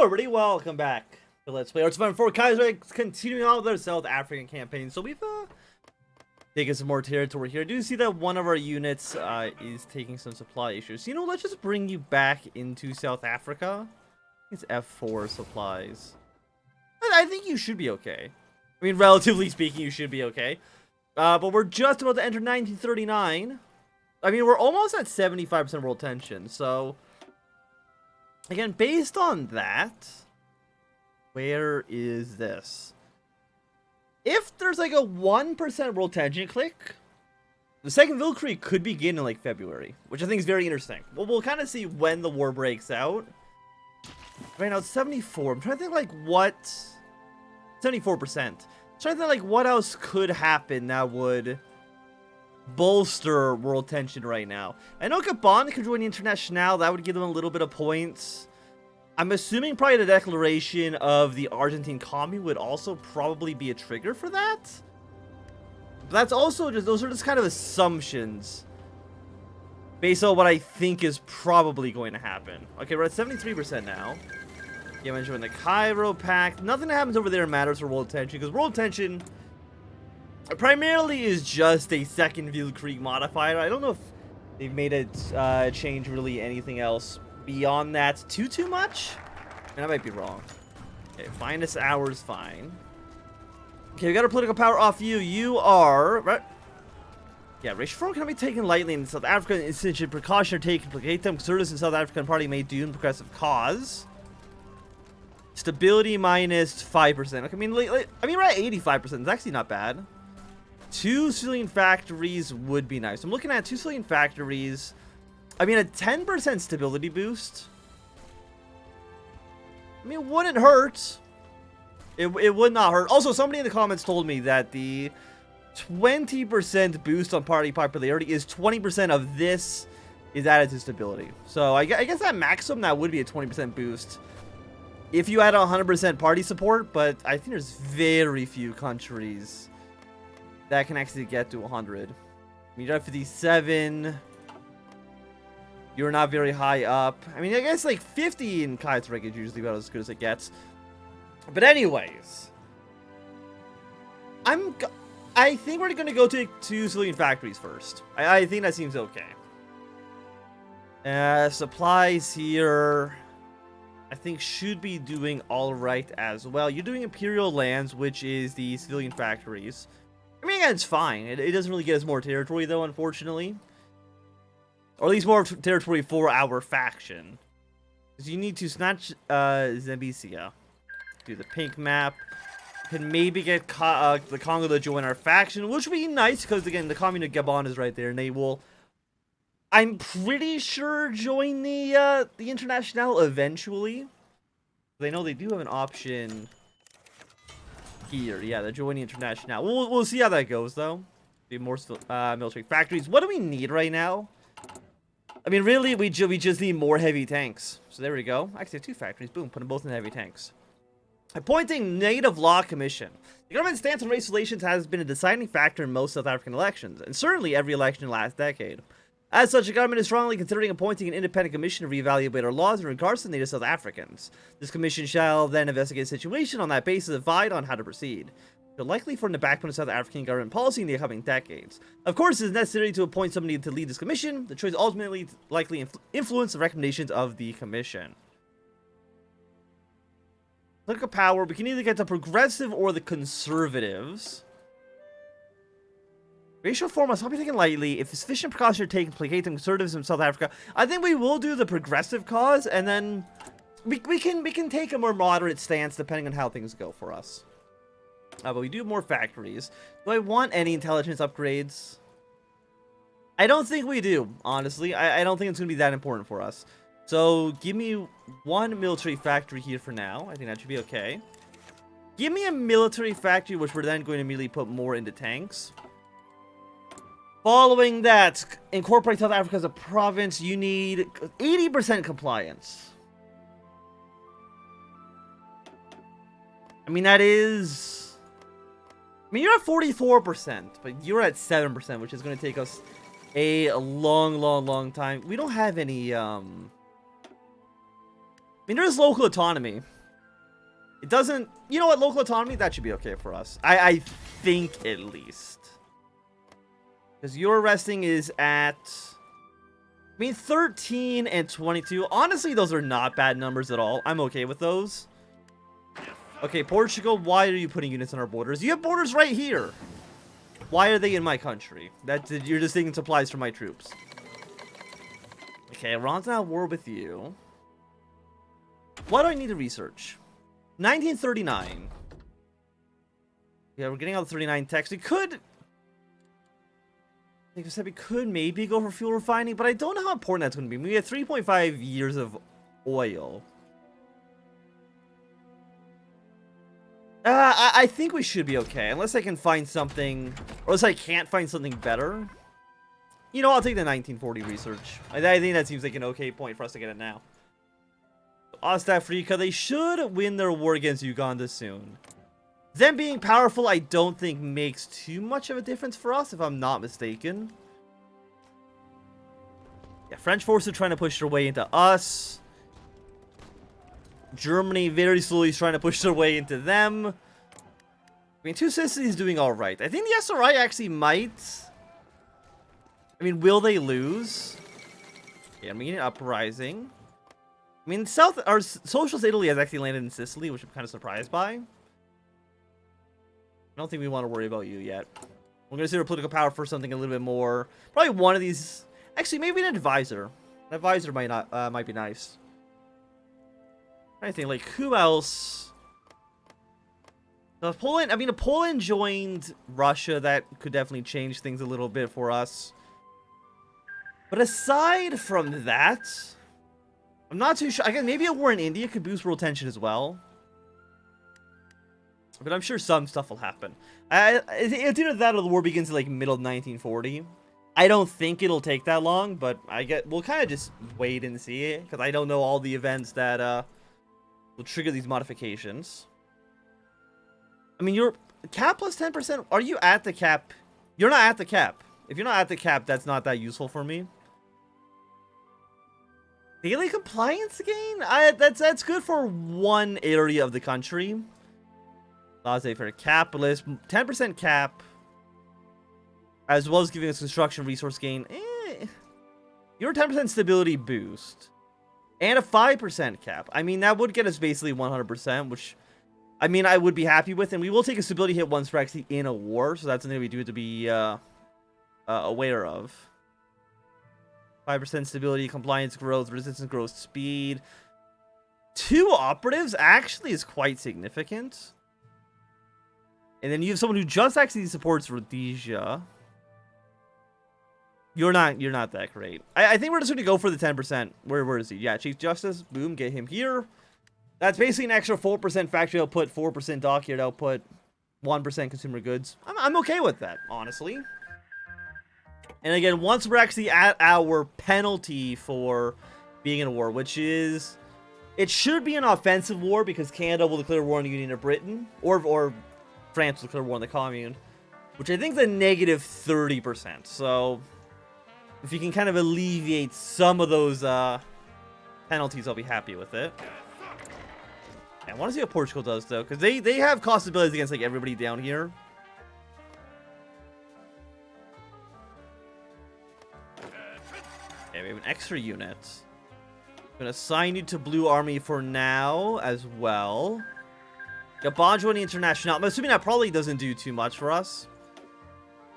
Hello everybody, welcome back to Let's Play Ep.7 Kaiserreich, continuing on with our South African campaign. So we've taken some more territory here. I do see that one of our units is taking some supply issues. So, you know, let's just bring you back into South Africa. It's F4 supplies. I think you should be okay. I mean, relatively speaking, you should be okay. But we're just about to enter 1939. I mean, we're almost at 75% world tension, so... Again, based on that, where is this? If there's like a 1% world tension click, the second Wilkrieg could begin in like February, which I think is very interesting. Well, we'll kind of see when the war breaks out. Right now it's 74. I'm trying to think like what... 74%. I'm trying to think like what else could happen that would bolster world tension right now. I know Gabon could join the International. That would give them a little bit of points. I'm assuming probably the declaration of the Argentine Commune would also probably be a trigger for that. But that's also just, those are just kind of assumptions based on what I think is probably going to happen. Okay, we're at 73% now. Yeah, I'm joining the Cairo Pact. Nothing that happens over there matters for world tension, because world tension primarily is just a second Wilkrieg modifier. I don't know if they've made it change really anything else beyond that too much. And I might be wrong. Okay, finest hours, fine. Okay, we got our political power off you. You are right. Yeah, racial reform cannot be taken lightly in South Africa. Essentially, precaution are taken to placate them. Conservatives in South African Party may doom progressive cause. Stability minus 5%. Okay, I mean, we're at 85%. It's actually not bad. 2 civilian factories would be nice. I'm looking at 2 civilian factories. I mean, a 10% stability boost. I mean, it wouldn't hurt. It would not hurt. Also, somebody in the comments told me that the 20% boost on party popularity is 20% of this is added to stability. So I guess at maximum, that would be a 20% boost if you had 100% party support. But I think there's very few countries that can actually get to 100. I mean, you're at 57. You're not very high up. I mean, I guess like 50 in Kaiserreich is usually about as good as it gets. But anyways, I think we're gonna go to 2 civilian factories first. I think that seems okay. Supplies here, I think should be doing all right as well. You're doing Imperial Lands, which is the civilian factories. I mean, again, it's fine. It doesn't really get us more territory, though, unfortunately. Or at least more territory for our faction. Because you need to snatch Zambezia. Do the pink map. Can maybe get the Congo to join our faction, which would be nice, because, again, the Commune of Gabon is right there, and they will, I'm pretty sure, join the International eventually. They know they do have an option here. Yeah, they're joining International. We'll see how that goes, though. Be more military factories. What do we need right now? I mean, really, we just need more heavy tanks. So there we go. Actually, have 2 factories. Boom, put them both in heavy tanks. Appointing Native Law Commission. The government's stance on race relations has been a deciding factor in most South African elections, and certainly every election in the last decade. As such, the government is strongly considering appointing an independent commission to reevaluate our laws in regards to Native South Africans. This commission shall then investigate the situation on that basis and decide on how to proceed. They're likely form the backbone of South African government policy in the coming decades. Of course, it is necessary to appoint somebody to lead this commission. The choice ultimately likely influence the recommendations of the commission. Political power, we can either get the progressive or the conservatives. Racial reform must not be taken lightly. If sufficient precautions are taken to placate the conservatives in South Africa, I think we will do the progressive cause, and then we can take a more moderate stance depending on how things go for us. But we do more factories. Do I want any intelligence upgrades? I don't think we do, honestly. I don't think it's going to be that important for us. So give me 1 military factory here for now. I think that should be okay. Give me a military factory, which we're then going to immediately put more into tanks. Following that, incorporate South Africa as a province. You need 80% compliance. I mean, that is... I mean, you're at 44%, but you're at 7%, which is going to take us a long time. We don't have any, mean, there is local autonomy. It doesn't... You know what? Local autonomy, that should be okay for us. I think, at least. Because your resting is at... I mean, 13 and 22. Honestly, those are not bad numbers at all. I'm okay with those. Okay, Portugal, why are you putting units on our borders? You have borders right here. Why are they in my country? You're just taking supplies from my troops. Okay, Iran's not at war with you. What do I need to research? 1939. Yeah, we're getting out the 39 text. We could... Like I said, we could maybe go for fuel refining, but I don't know how important that's going to be. We have 3.5 years of oil. I think we should be okay, unless I can find something, or unless I can't find something better. You know, I'll take the 1940 research. I think that seems like an okay point for us to get it now. Ostafrika, they should win their war against Uganda soon. Them being powerful, I don't think makes too much of a difference for us, if I'm not mistaken. Yeah, French forces are trying to push their way into us. Germany very slowly is trying to push their way into them. I mean, Two Sicily is doing alright. I think the SRI actually might... I mean, will they lose? Yeah, I'm getting an uprising. I mean, Socialist Italy has actually landed in Sicily, which I'm kind of surprised by. I don't think we want to worry about you yet. We're going to see our political power for something a little bit more. Probably one of these. Actually, maybe an advisor. An advisor might be nice. I think, like, who else? Poland. I mean, if Poland joined Russia, that could definitely change things a little bit for us. But aside from that, I'm not too sure. I guess maybe a war in India could boost world tension as well. But I'm sure some stuff will happen. It's either that or the war begins in like middle of 1940. I don't think it'll take that long, but we'll kind of just wait and see it, because I don't know all the events that will trigger these modifications. I mean, you're cap plus 10%. Are you at the cap? You're not at the cap. If you're not at the cap, that's not that useful for me. Daily compliance gain? That's good for one area of the country. Laissez for capitalist, 10% cap, as well as giving us construction resource gain. Your 10% stability boost, and a 5% cap. I mean, that would get us basically 100%, which, I mean, I would be happy with. And we will take a stability hit once we're actually in a war, so that's something we do to be aware of. 5% stability, compliance growth, resistance growth, speed. 2 operatives actually is quite significant. And then you have someone who just actually supports Rhodesia. You're not that great. I think we're just going to go for the 10%. Where is he? Yeah, Chief Justice. Boom, get him here. That's basically an extra 4% factory output, 4% dockyard output, 1% consumer goods. I'm okay with that, honestly. And again, once we're actually at our penalty for being in a war, which is... It should be an offensive war, because Canada will declare war on the Union of Britain. Or France will declare war on the Commune, which I think is a negative 30%. So, if you can kind of alleviate some of those penalties, I'll be happy with it. I want to see what Portugal does, though, because they have cost abilities against like everybody down here. Okay, we have an extra unit. I'm gonna assign you to Blue Army for now as well. Gabon joining International. I'm assuming that probably doesn't do too much for us.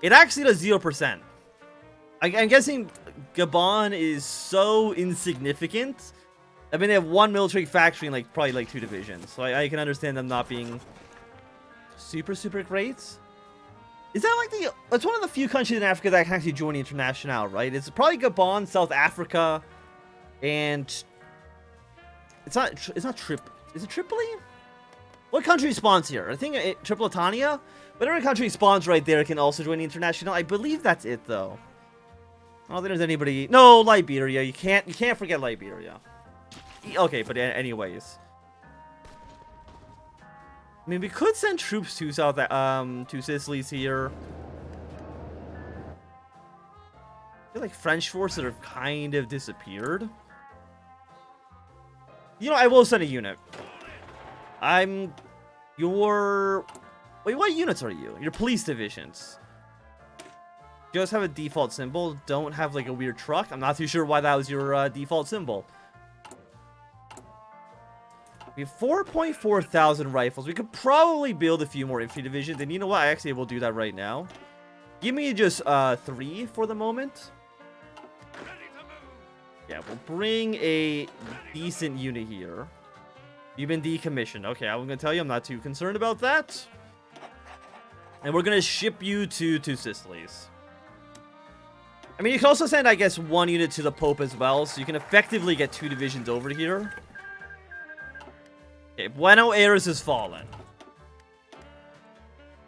It actually does 0%. I'm guessing Gabon is so insignificant. I mean, they have 1 military factory and probably like 2 divisions. So I can understand them not being super great. Is that like it's one of the few countries in Africa that can actually join the International, right? It's probably Gabon, South Africa, and it's not is it Tripoli? What country spawns here? I think Tripolitania? Whatever country spawns right there can also join the International. I believe that's it, though. I don't think there's anybody... No, Liberia. You can't forget Liberia. Okay, but anyways. I mean, we could send troops to to Sicily's here. I feel like French forces have kind of disappeared. You know, I will send a unit. I'm your... Wait, what units are you? Your police divisions. Just have a default symbol. Don't have like a weird truck. I'm not too sure why that was your default symbol. We have 4.4 thousand rifles. We could probably build a few more infantry divisions. And you know what? I actually will do that right now. Give me just 3 for the moment. Yeah, we'll bring a decent unit here. You've been decommissioned. Okay, I'm going to tell you, I'm not too concerned about that. And we're going to ship you to Sicily's. I mean, you can also send, I guess, 1 unit to the Pope as well. So you can effectively get 2 divisions over here. Okay, Buenos Aires has fallen.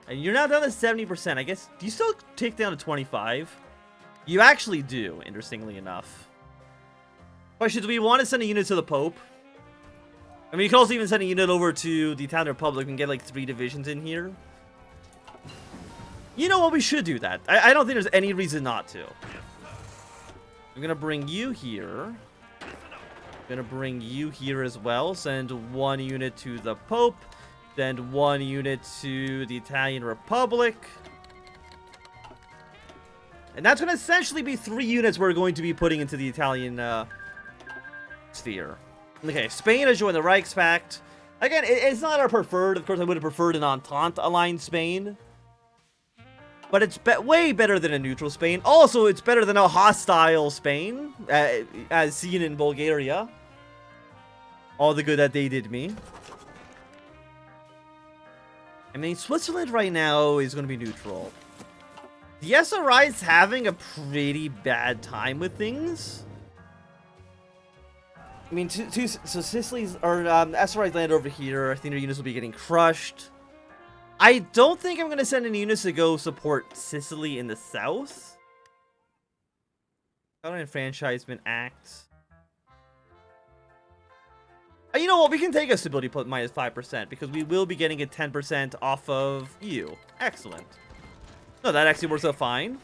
And you're now down to 70%. I guess, do you still take down to 25? You actually do, interestingly enough. Question, do we want to send a unit to the Pope? I mean, you can also even send a unit over to the Italian Republic and get like 3 divisions in here. You know what? We should do that. I don't think there's any reason not to. I'm going to bring you here. I'm going to bring you here as well. Send 1 unit to the Pope. Send 1 unit to the Italian Republic. And that's going to essentially be 3 units we're going to be putting into the Italian sphere. Okay, Spain has joined the Reichspakt. Again, it's not our preferred. Of course, I would have preferred an Entente-aligned Spain. But it's way better than a neutral Spain. Also, it's better than a hostile Spain, as seen in Bulgaria. All the good that they did me. I mean, Switzerland right now is going to be neutral. The SRI is having a pretty bad time with things. I mean, so Sicily's, or SRI's land over here. I think their units will be getting crushed. I don't think I'm going to send any units to go support Sicily in the south. Counter Enfranchisement Act. You know what? We can take a stability put minus 5% because we will be getting a 10% off of you. Excellent. No, that actually works out fine.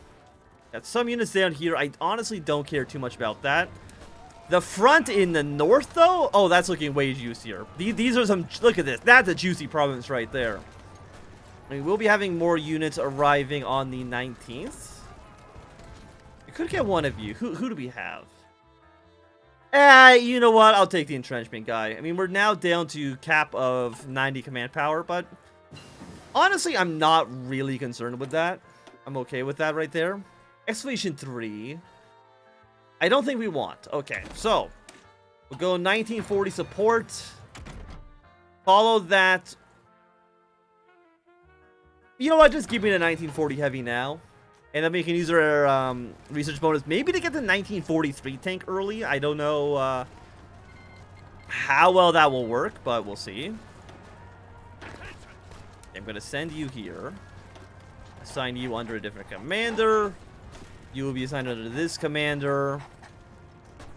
Got some units down here. I honestly don't care too much about that. The front in the north, though? Oh, that's looking way juicier. These are some... Look at this. That's a juicy province right there. I mean, we'll be having more units arriving on the 19th. We could get one of you. Who do we have? You know what? I'll take the entrenchment guy. I mean, we're now down to cap of 90 command power, but... Honestly, I'm not really concerned with that. I'm okay with that right there. Excavation 3... I don't think we want. Okay, so we'll go 1940 support. Follow that. You know what? Just give me the 1940 heavy now. And then we can use our research bonus maybe to get the 1943 tank early. I don't know how well that will work, but we'll see. I'm going to send you here. Assign you under a different commander. You will be assigned under this commander.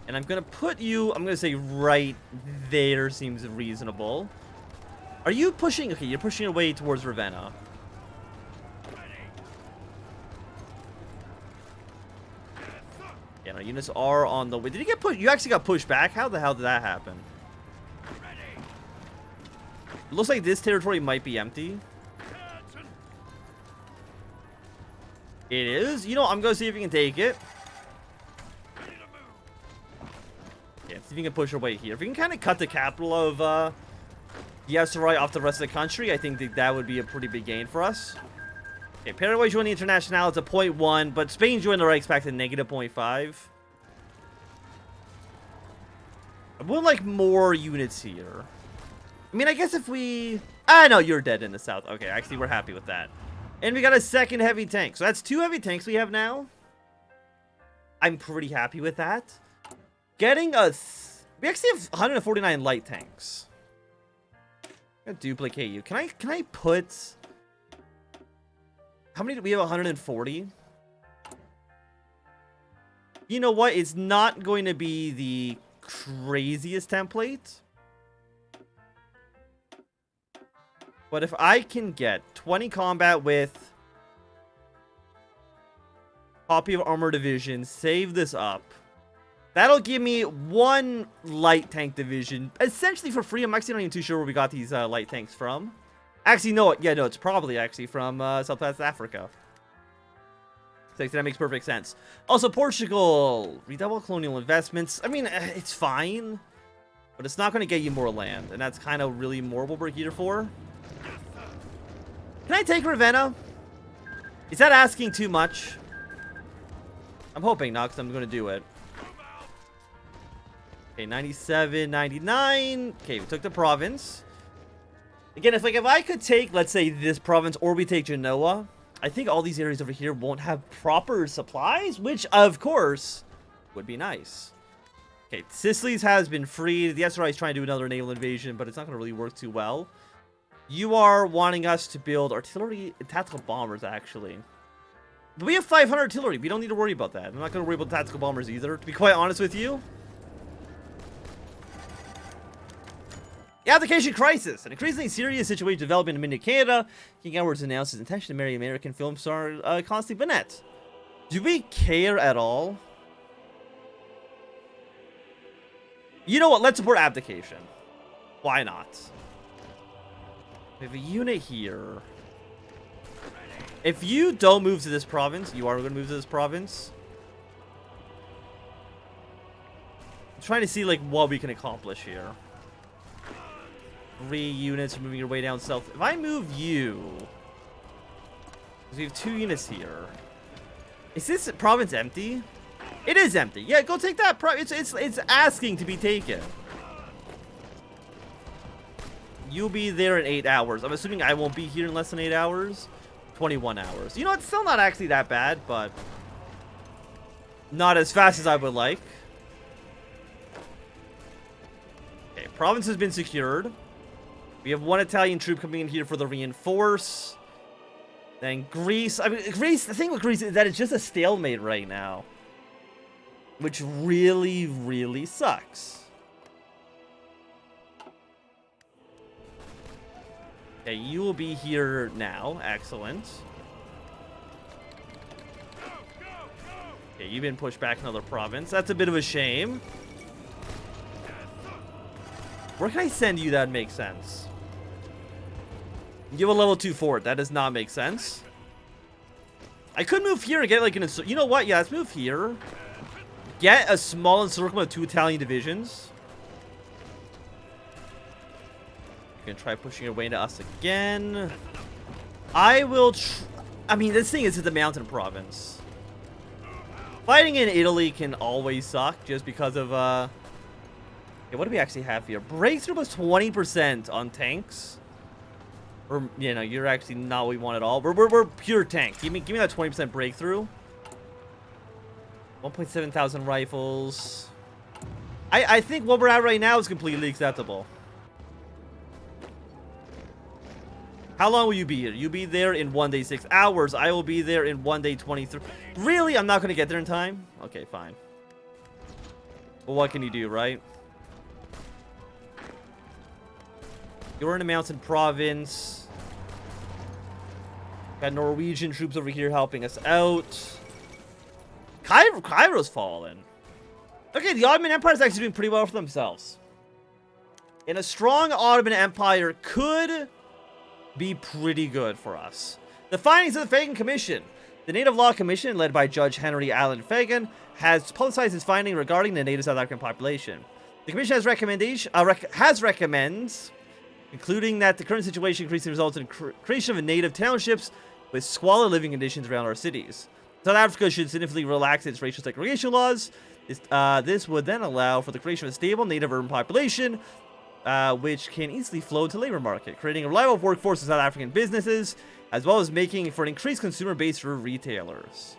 And I'm going to put you... I'm going to say right there seems reasonable. Are you pushing... Okay, you're pushing away towards Ravenna. Yeah, no, units are on the way. Did you get pushed? You actually got pushed back? How the hell did that happen? It looks like this territory might be empty. It is. You know, I'm going to see if you can take it. Yeah, see if you can push away here. If we can kind of cut the capital of the SRI off the rest of the country, I think that would be a pretty big gain for us. Okay, Paraguay joined the International. It's a 0.1, but Spain joined the Reichspakt at negative 0.5. I would like more units here. I mean, I guess if we... Ah, no, you're dead in the south. Okay, actually, we're happy with that. And we got a second heavy tank. So that's 2 heavy tanks we have now. I'm pretty happy with that. Getting us... We actually have 149 light tanks. I'm gonna duplicate you. Can I put... How many do we have? 140? You know what? It's not going to be the craziest template. But if I can get 20 combat with copy of armor division, save this up. That'll give me 1 light tank division, essentially for free. I'm actually not even too sure where we got these light tanks from. Actually, no, yeah, no, it's probably actually from Southwest Africa. So that makes perfect sense. Also, Portugal, redouble colonial investments. I mean, it's fine, but it's not going to get you more land, and that's kind of really more what we're here for. Can I take Ravenna? Is that asking too much? I'm hoping not, because I'm going to do it. Okay, 97, 99. Okay, we took the province. Again, if I could take, let's say, this province, or we take Genoa, I think all these areas over here won't have proper supplies, which, of course, would be nice. Okay, Sicily's has been freed. The SRI is trying to do another naval invasion, but it's not going to really work too well. You are wanting us to build artillery and tactical bombers, actually. But we have 500 artillery. We don't need to worry about that. I'm not going to worry about tactical bombers either, to be quite honest with you. The application crisis. An increasingly serious situation developing in Canada. King Edward's announced his intention to marry American film star Constance Bennett. Do we care at all? You know what? Let's support abdication. Why not? We have a unit here. If you don't move to this province, you are going to move to this province. I'm trying to see like what we can accomplish here. 3 units moving your way down south. If I move you, because we have 2 units here. Is this province empty? It is empty. Yeah, go take that. It's asking to be taken. You'll be there in 8 hours. I'm assuming I won't be here in less than 8 hours. 21 hours. You know, it's still not actually that bad, but not as fast as I would like. Okay, province has been secured. We have 1 Italian troop coming in here for the reinforce. Then Greece. I mean, Greece, the thing with Greece is that it's just a stalemate right now. Which really, really sucks. Okay, you will be here now. Excellent. Okay, you've been pushed back another province. That's a bit of a shame. Where can I send you that makes sense? You have a level 2 fort. That does not make sense. I could move here and get like an... You know what? Yeah, let's move here. Get a small encirclement of 2 Italian divisions. You're gonna try pushing your way into us again. I will... I mean, this thing is the mountain province. Fighting in Italy can always suck just because of... Okay, what do we actually have here? Breakthrough plus 20% on tanks. Or, you know, you're actually not what we want at all. We're pure tank. Give me that 20% breakthrough. 1.7 thousand rifles. I think what we're at right now is completely acceptable. How long will you be here? You'll be there in 1 day 6 hours. I will be there in 1 day 23. Really? I'm not going to get there in time? Okay, fine. Well, what can you do, right? You're in a mountain province. Got Norwegian troops over here helping us out. Cairo's fallen. Okay, the Ottoman Empire is actually doing pretty well for themselves. And a strong Ottoman Empire could be pretty good for us. The findings of the Fagan Commission. The Native Law Commission, led by Judge Henry Allen Fagan, has publicized its finding regarding the native South African population. The Commission has recommends, including that the current situation increasingly results in creation of native townships with squalid living conditions around our cities. South Africa should significantly relax its racial segregation laws. This would then allow for the creation of a stable native urban population, which can easily flow into the labor market, creating a reliable workforce in South African businesses, as well as making for an increased consumer base for retailers.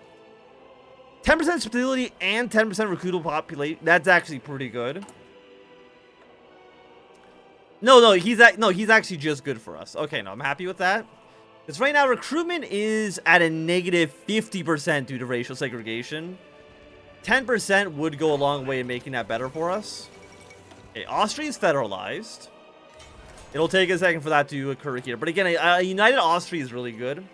10% stability and 10% recruitable population. That's actually pretty good. No, he's actually just good for us. Okay, no, I'm happy with that. Because right now, recruitment is at a negative 50% due to racial segregation. 10% would go a long way in making that better for us. Okay, Austria is federalized. It'll take a second for that to occur here. But again, a united Austria is really good.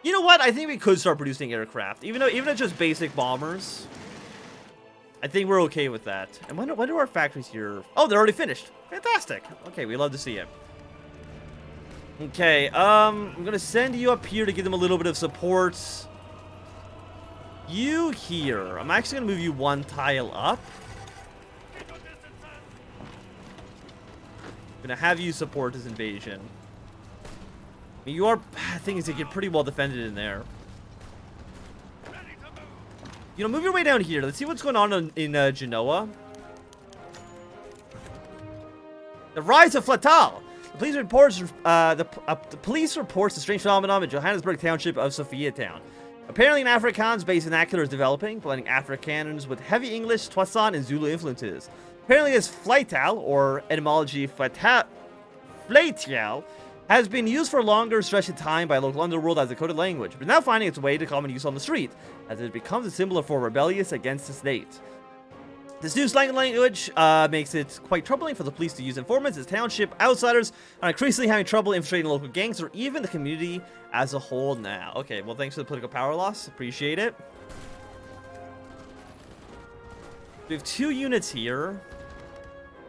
You know what? I think we could start producing aircraft. Even if it's just basic bombers. I think we're okay with that. And when do our factories here? Oh, they're already finished. Fantastic. Okay, we love to see it. Okay, I'm gonna send you up here to give them a little bit of support. You here. I'm actually gonna move you one tile up. I'm gonna have you support this invasion. I mean, your thing is to get pretty well defended in there. You know, move your way down here. Let's see what's going on in Genoa. The rise of Flatal. The police reports the police reports a strange phenomenon in Johannesburg township of Sophia Town. Apparently, an Afrikaans based vernacular is developing, blending Afrikaners with heavy English, Twasan, and Zulu influences. Apparently, this Flatal, or etymology Flatal, has been used for a longer stretch of time by local underworld as a coded language, but now finding its way to common use on the street, as it becomes a symbol for rebellious against the state. This new slang language makes it quite troubling for the police to use informants as township outsiders are increasingly having trouble infiltrating local gangs or even the community as a whole now. Okay, well, thanks for the political power loss. Appreciate it. We have 2 units here.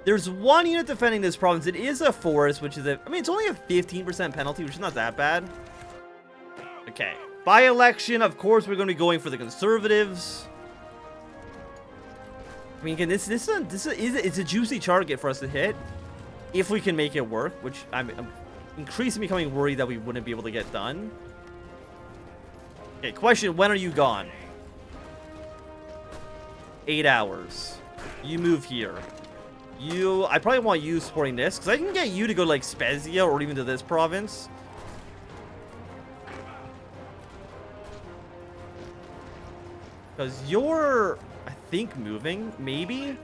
There's 1 unit defending this province. It is a forest, which is I mean, it's only a 15% penalty, which is not that bad. Okay. By-election, of course, we're going to be going for the conservatives. I mean, again, it's a juicy target for us to hit if we can make it work, which I'm increasingly becoming worried that we wouldn't be able to get done. Okay, question, when are you gone? 8 hours. You move here. I probably want you supporting this, because I can get you to go to, like, Spezia or even to this province. Because you're, I think, moving, maybe?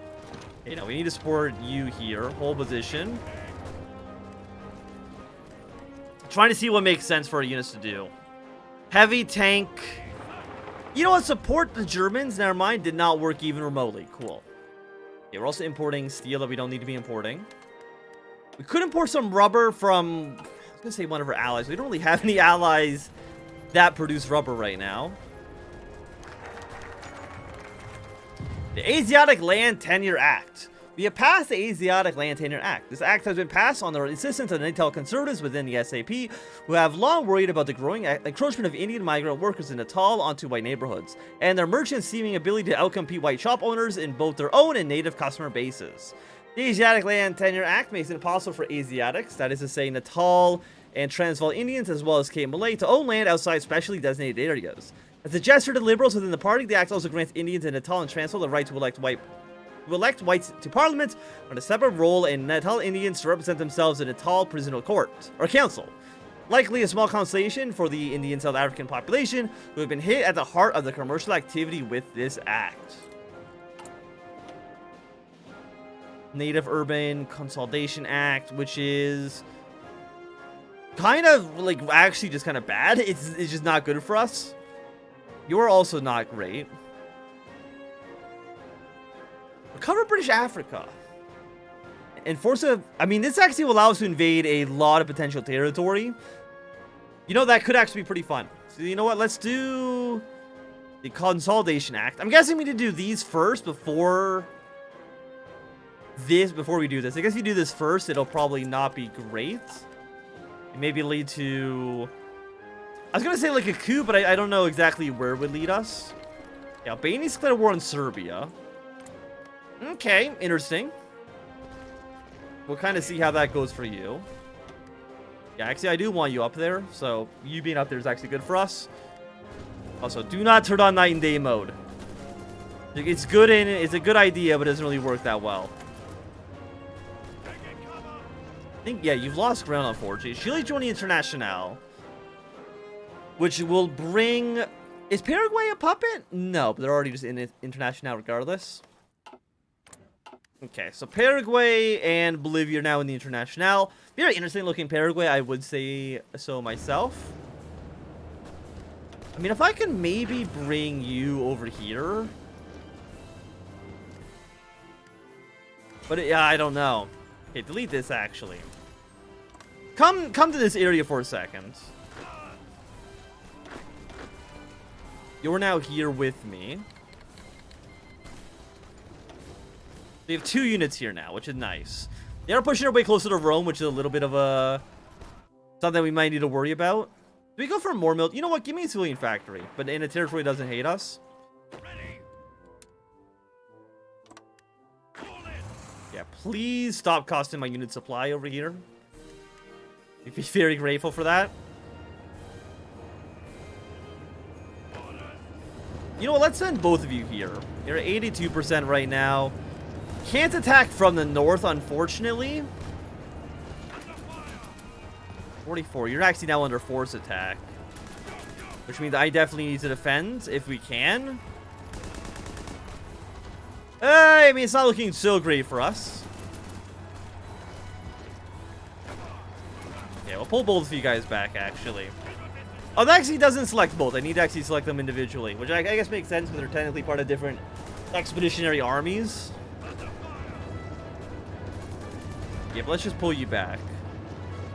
Okay, no, we need to support you here. Hold position. Trying to see what makes sense for our units to do. Heavy tank. You know what? Support the Germans, never mind, did not work even remotely. Cool. Okay, we're also importing steel that we don't need to be importing. We could import some rubber from, I was going to say one of our allies. We don't really have any allies that produce rubber right now. The Asiatic Land Tenure Act. We have passed the Asiatic Land Tenure Act. This act has been passed on the insistence of the Natal conservatives within the SAP, who have long worried about the growing encroachment of Indian migrant workers in Natal onto white neighborhoods, and their merchants' seeming ability to outcompete white shop owners in both their own and native customer bases. The Asiatic Land Tenure Act makes it impossible for Asiatics, that is to say Natal and Transvaal Indians, as well as Cape Malay, to own land outside specially designated areas. As a gesture to liberals within the party, the act also grants Indians in Natal and Transvaal the right to elect whites to parliament on a separate role, and Natal Indians to represent themselves in Natal Prisoner Court, or Council. Likely a small consolation for the Indian South African population, who have been hit at the heart of the commercial activity with this act. Native Urban Consolidation Act, which is kind of, like, actually just kind of bad. It's just not good for us. You're also not great. Recover British Africa. Enforce a... I mean, this actually will allow us to invade a lot of potential territory. You know, that could actually be pretty fun. So, you know what? Let's do the Consolidation Act. I'm guessing we need to do these first before we do this. I guess if you do this first, it'll probably not be great. It maybe lead to... I was going to say, like, a coup, but I don't know exactly where it would lead us. Yeah, Albania's declared war on Serbia. Okay, interesting. We'll kind of see how that goes for you. Yeah, actually, I do want you up there, so you being up there is actually good for us. Also, do not turn on night and day mode. It's good and it's a good idea, but it doesn't really work that well. I think, yeah, you've lost ground, unfortunately. Chile joined the Internationale, which will bring... Is Paraguay a puppet? No, but they're already just in the Internationale regardless. Okay, so Paraguay and Bolivia are now in the Internationale. Very interesting looking Paraguay, I would say so myself. I mean, if I can maybe bring you over here. But yeah, I don't know. Okay, delete this actually. Come to this area for a second. You're now here with me. We have 2 units here now, which is nice. They are pushing our way closer to Rome, which is a little bit of a... something we might need to worry about. Do we go for more mil? You know what? Give me a civilian factory, but in a territory that doesn't hate us. Yeah, please stop costing my unit supply over here. I'd be very grateful for that. You know what? Let's send both of you here. You're at 82% right now. Can't attack from the north, unfortunately. 44. You're actually now under force attack. Which means I definitely need to defend if we can. I mean, it's not looking so great for us. Okay, we'll pull both of you guys back, actually. Oh, that actually doesn't select both. I need to actually select them individually, which I guess makes sense because they're technically part of different expeditionary armies. Yeah, but let's just pull you back.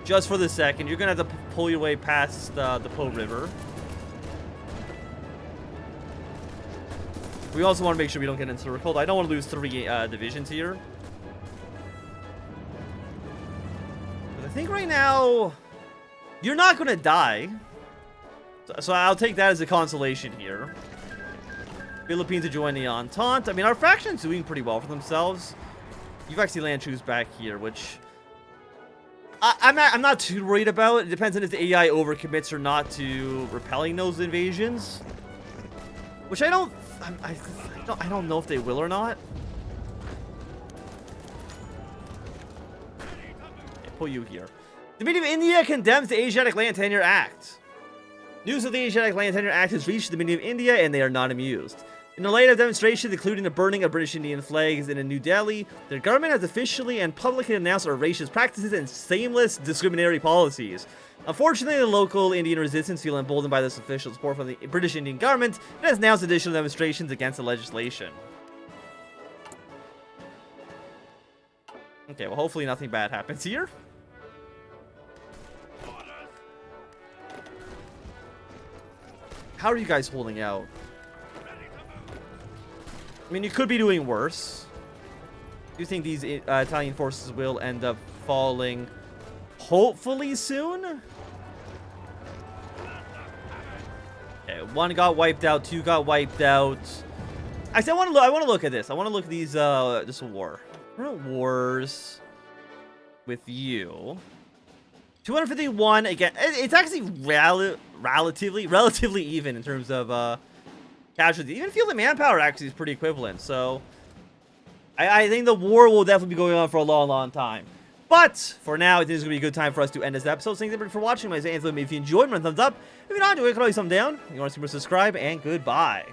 Just for the second. You're going to have to pull your way past the Po River. We also want to make sure we don't get encircled. I don't want to lose 3 divisions here. But I think right now, you're not going to die. So I'll take that as a consolation here. Philippines to join the Entente. I mean, our faction's doing pretty well for themselves. You've actually land troops back here, which I'm not too worried about. It depends on if the AI overcommits or not to repelling those invasions, which I don't know if they will or not. Okay, pull you here. The Dominion of India condemns the Asiatic Land Tenure Act. News of the Asiatic Land Tenure Act has reached the Dominion of India, and they are not amused. In the light of demonstrations, including the burning of British Indian flags in New Delhi, their government has officially and publicly announced our racist practices and shameless discriminatory policies. Unfortunately, the local Indian resistance feel emboldened by this official support from the British Indian government and has announced additional demonstrations against the legislation. Okay, well, hopefully nothing bad happens here. How are you guys holding out? I mean, you could be doing worse. Do you think these Italian forces will end up falling hopefully soon? Okay, 1 got wiped out, 2 got wiped out. I want to look at this. I want to look at these this war. Current wars with you. 251 again. It's actually relatively even in terms of casualties. Even field and manpower actually is pretty equivalent. So I think the war will definitely be going on for a long time. But for now, I think it's going to be a good time for us to end this episode. Thanks everybody for watching. My name is Anthony. If you enjoyed, run a thumbs up. If you not, do it, throw a thumbs down. If you want to see more, subscribe, and goodbye.